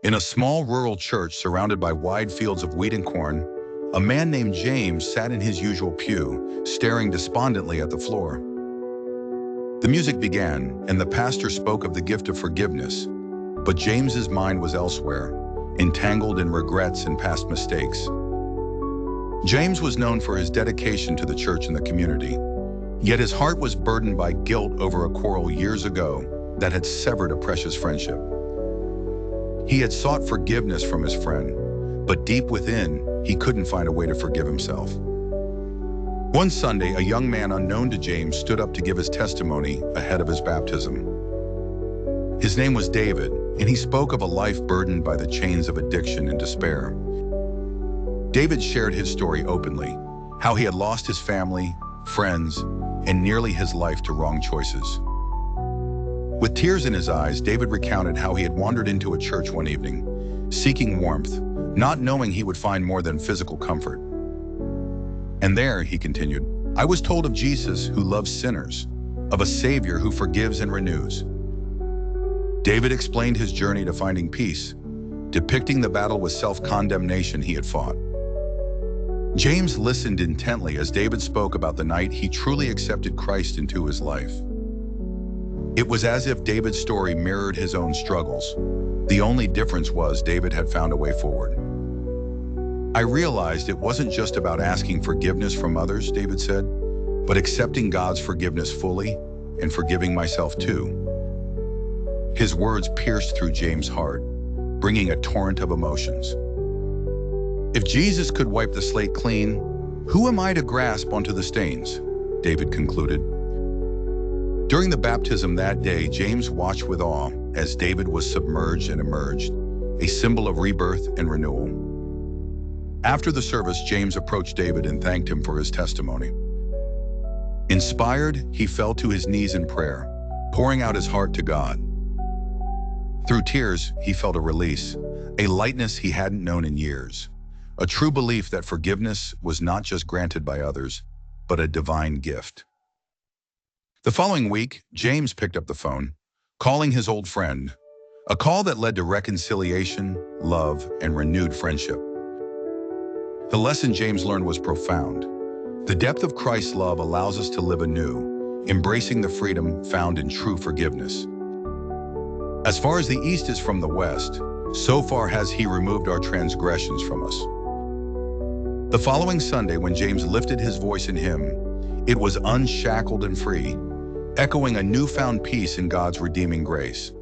In a small rural church surrounded by wide fields of wheat and corn, a man named James sat in his usual pew, staring despondently at the floor. The music began, and the pastor spoke of the gift of forgiveness, but James's mind was elsewhere, entangled in regrets and past mistakes. James was known for his dedication to the church and the community, yet his heart was burdened by guilt over a quarrel years ago that had severed a precious friendship. He had sought forgiveness from his friend, but deep within, he couldn't find a way to forgive himself. One Sunday, a young man unknown to James stood up to give his testimony ahead of his baptism. His name was David, and he spoke of a life burdened by the chains of addiction and despair. David shared his story openly, how he had lost his family, friends, and nearly his life to wrong choices. With tears in his eyes, David recounted how he had wandered into a church one evening, seeking warmth, not knowing he would find more than physical comfort. And there, he continued, I was told of Jesus who loves sinners, of a Savior who forgives and renews. David explained his journey to finding peace, depicting the battle with self-condemnation he had fought. James listened intently as David spoke about the night he truly accepted Christ into his life. It was as if David's story mirrored his own struggles. The only difference was David had found a way forward. I realized it wasn't just about asking forgiveness from others, David said, but accepting God's forgiveness fully and forgiving myself too. His words pierced through James' heart, bringing a torrent of emotions. If Jesus could wipe the slate clean, who am I to grasp onto the stains? David concluded. During the baptism that day, James watched with awe as David was submerged and emerged, a symbol of rebirth and renewal. After the service, James approached David and thanked him for his testimony. Inspired, he fell to his knees in prayer, pouring out his heart to God. Through tears, he felt a release, a lightness he hadn't known in years, a true belief that forgiveness was not just granted by others, but a divine gift. The following week, James picked up the phone, calling his old friend, a call that led to reconciliation, love, and renewed friendship. The lesson James learned was profound. The depth of Christ's love allows us to live anew, embracing the freedom found in true forgiveness. As far as the east is from the west, so far has he removed our transgressions from us. The following Sunday, when James lifted his voice in hymn, it was unshackled and free, echoing a newfound peace in God's redeeming grace.